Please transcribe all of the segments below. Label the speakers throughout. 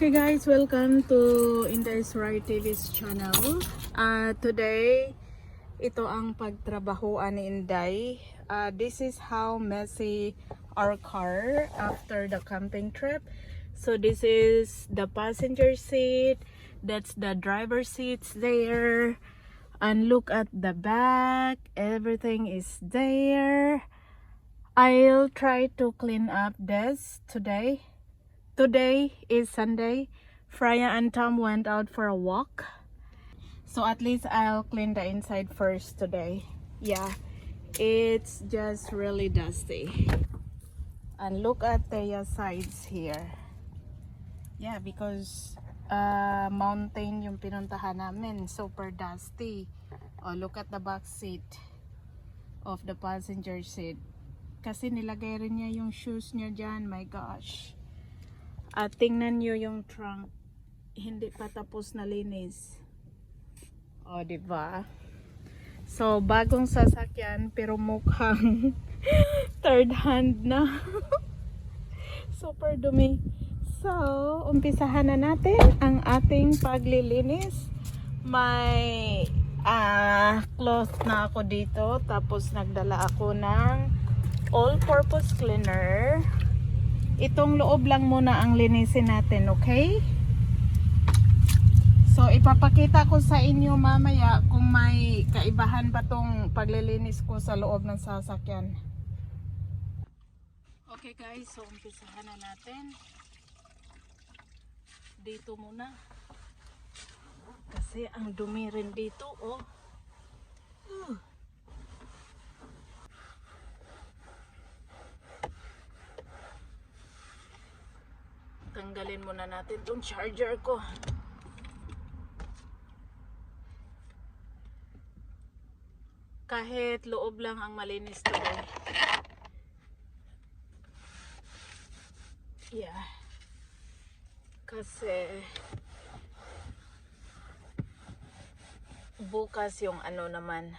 Speaker 1: Okay guys, welcome to Inday's Right TV's channel. Today, ito ang pagtrabahoan ni Inday. This is how messy our car after the camping trip. So this is the passenger seat, that's the driver seats there. And look at the back, everything is there. I'll try to clean up this today. Today is Sunday. Freya and Tom went out for a walk. So at least I'll clean the inside first today. Yeah, it's just really dusty. And look at the sides here. Yeah, because mountain yung pinuntahan namin. Super dusty. Oh, look at the back seat of the passenger seat. Kasi nilagay rin niya yung shoes niya dyan. My gosh. At tingnan nyo yung trunk, hindi pa tapos na linis. O, diba? So, bagong sasakyan, pero mukhang third hand na. Super dumi. So, umpisahan na natin ang ating paglilinis. May cloth na ako dito, tapos nagdala ako ng all-purpose cleaner. Itong loob lang muna ang linisin natin, okay? So, ipapakita ko sa inyo mamaya kung may kaibahan ba tong paglilinis ko sa loob ng sasakyan. Okay guys, so umpisahan na natin. Dito muna. Kasi ang dumi rin dito, oh. Tanggalin muna natin itong charger ko. Kahit loob lang ang malinis today. Yeah. Kasi bukas yung ano naman.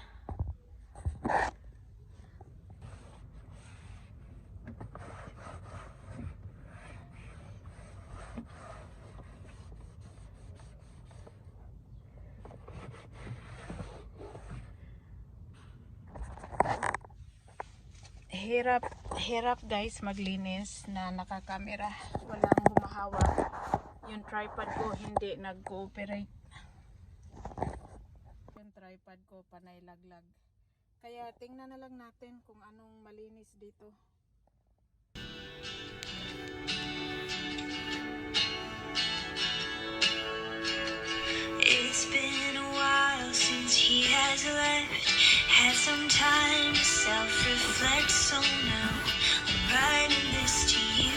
Speaker 1: Hirap guys maglinis na nakakamera. Walang humahawak. Yung tripod ko hindi nag-cooperate. Yung tripod ko panay laglag. Kaya tingnan na lang natin kung anong malinis dito.
Speaker 2: It's been a while since he has left. Had some time to self-reflect, so now I'm writing this to you.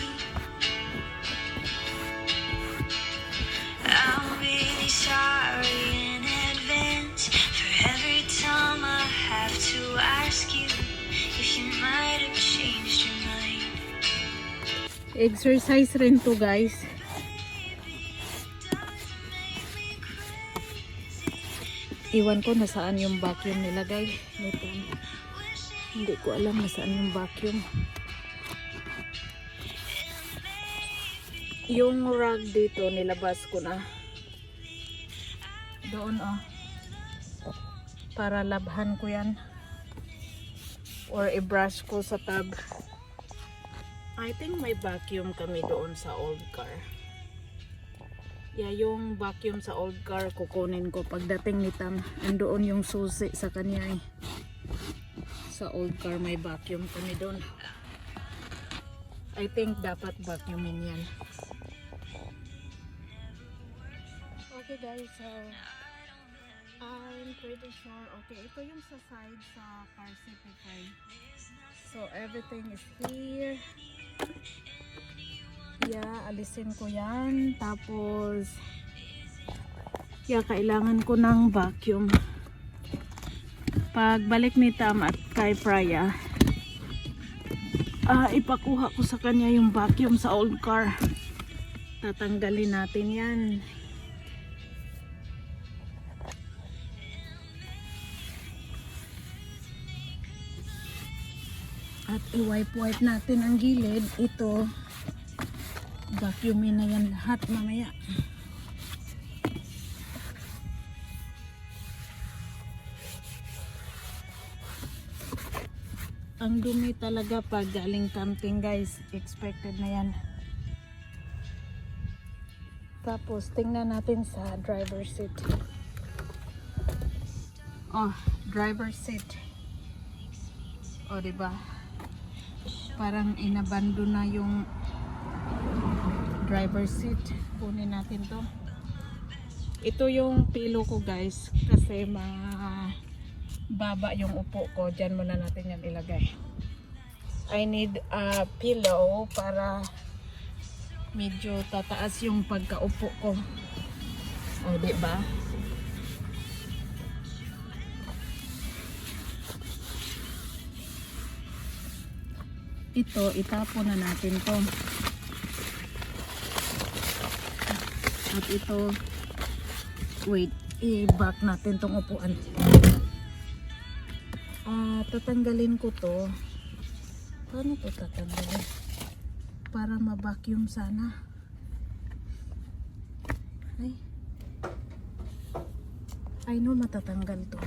Speaker 2: I'm really sorry in advance for every time I have to ask you if you might have changed your mind.
Speaker 1: Exercise rin to guys. Iwan ko nasaan yung vacuum nilagay. Hindi ko alam nasaan yung vacuum. Yung rug dito nilabas ko na. Doon oh. Para labhan ko yan. Or i-brush ko sa tub. I think may vacuum kami doon sa old car. Yeah, yung vacuum sa old car kukunin ko pagdating ni Tam. Andoon yung susi sa kanya eh. Sa old car may vacuum kami doon. I think dapat vacuumin yan. Okay guys, so I'm pretty sure. Okay, ito yung sa side sa car seat ni Kai. So everything is here. Yeah, alisin ko yan. Tapos, yeah, kailangan ko ng vacuum. Pagbalik ni Tam at kay Freya, ipakuha ko sa kanya yung vacuum sa old car. Tatanggalin natin yan. At i-wipe natin ang gilid. Ito Vacuumin na yan lahat mamaya. Ang dumi talaga pag galing camping guys. Expected na yan. Tapos tingnan natin sa driver seat. Oh, driver seat. Oh, diba? Parang inabando na yung driver seat. Kunin natin to. Ito yung pilo ko guys. Kasi baba yung upo ko. Diyan muna natin yan ilagay. I need a pillow para medyo tataas yung pagkaupo ko. O, diba? Ito, itapon na natin to. At ito, wait, i-back natin tong upuan. Tatanggalin ko to. Paano to tatanggalin? Para ma-vacuum sana. Ay. I know matatanggal to.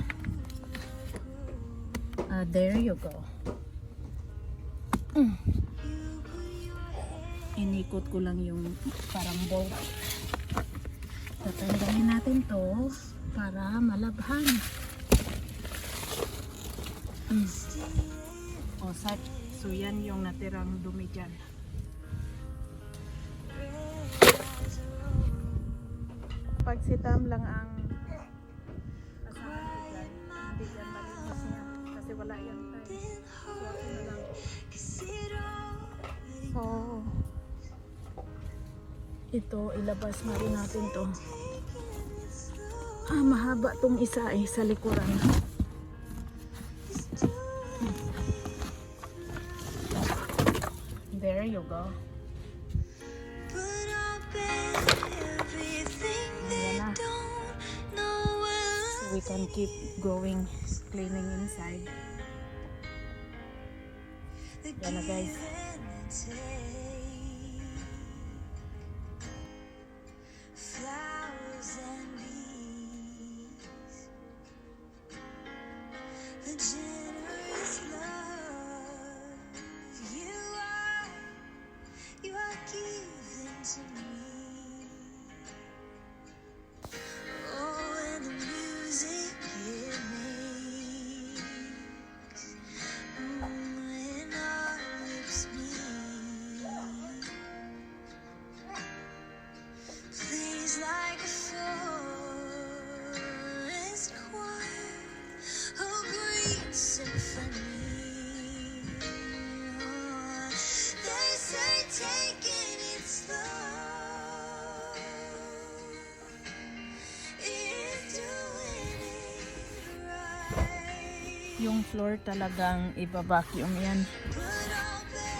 Speaker 1: There you go. Inikot ko lang yung parang bolt. Tatanggalin natin to para malabhan. So yan yung natirang dumi dyan. Pag si Tam lang ang asahan ko dyan, hindi yan malinis niya kasi wala yan time. So ako na lang. So ito, ilabas na rin natin to. Mahaba tong isa sa likuran. There you go. Ayan na. So we can keep going cleaning inside. Yan na guys. Yung floor talagang iba-vacuum yan.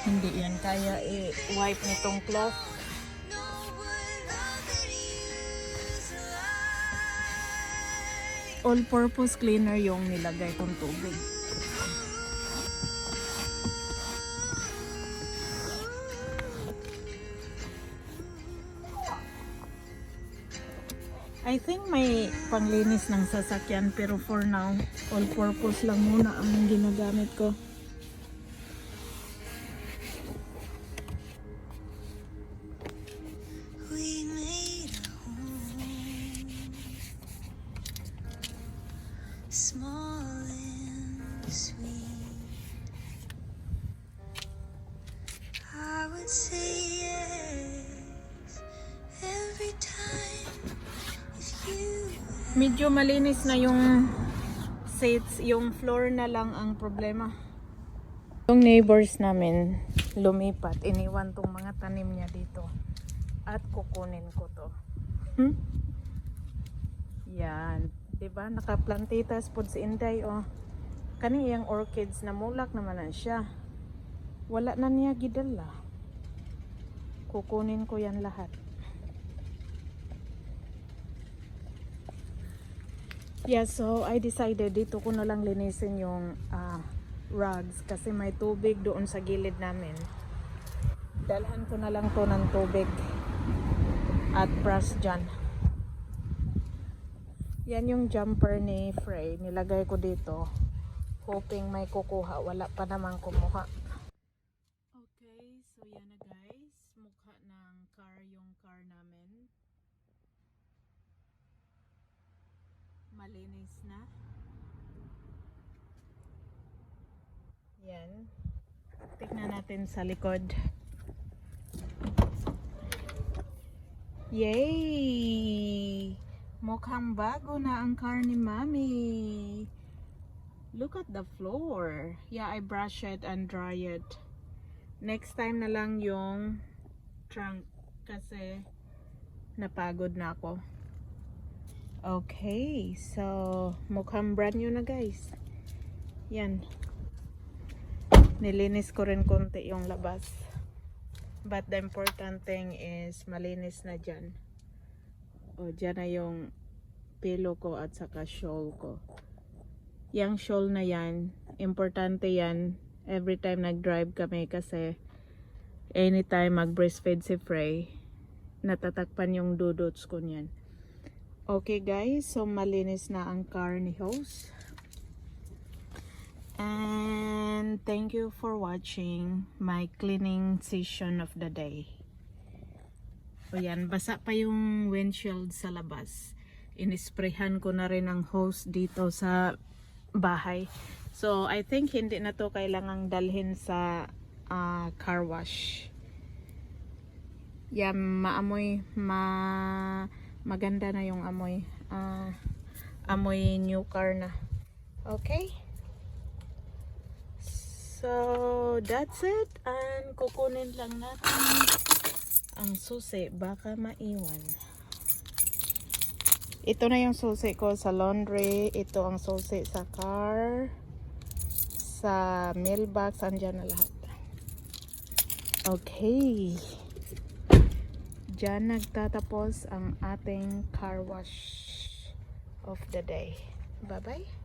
Speaker 1: Hindi yan kaya i-wipe nitong cloth. All-purpose cleaner yung nilagay kong tubig. I think may panglinis ng sasakyan pero for now, all-purpose lang muna ang ginagamit ko.
Speaker 2: We made a home, small and sweet. I would say yes every time.
Speaker 1: Medyo malinis na yung seats, yung floor na lang ang problema. Yung neighbors namin lumipat, iniwan tong mga tanim niya dito at kukunin ko to. Yan, diba? Nakaplantitas po si Inday, oh. Kani yung orchids na mulak naman na siya. Wala na niya gidala. Kukunin ko yan lahat. Yeah, so I decided dito ko na lang linisin yung rugs kasi may tubig doon sa gilid namin. Dalhan ko na lang to ng tubig at brush dyan. Yan yung jumper ni Frey. Nilagay ko dito. Hoping may kukuha. Wala pa naman kumuha. Okay, so yan na guys. Mukha ng car yung car namin. Malinis na. Yan. Tignan natin sa likod. Yay! Mukhang bago na ang car ni Mami. Look at the floor. Yeah, I brush it and dry it. Next time na lang yung trunk kasi napagod na ako. Okay, so mukhang brand new na guys. Yan. Nilinis ko rin konti yung labas. But the important thing is malinis na dyan. O, dyan na yung pillow ko at saka shawl ko. Yang shawl na yan, importante yan every time nag-drive kami kasi anytime mag-breastfeed si Frey, natatakpan yung dudots ko niyan. Okay guys, so malinis na ang car ni host. And thank you for watching my cleaning session of the day. O yan, basa pa yung windshield sa labas. Inisprayhan ko na rin ang hose dito sa bahay. So I think hindi na to kailangang dalhin sa car wash. Yan, maamoy, maganda na yung amoy. Amoy new car na. Okay? So, that's it. And kukunin lang natin ang susi. Baka maiwan. Ito na yung susi ko sa laundry. Ito ang susi sa car. Sa mailbox. Andyan na lahat. Okay. Diyan nagtatapos ang ating car wash of the day. Bye-bye.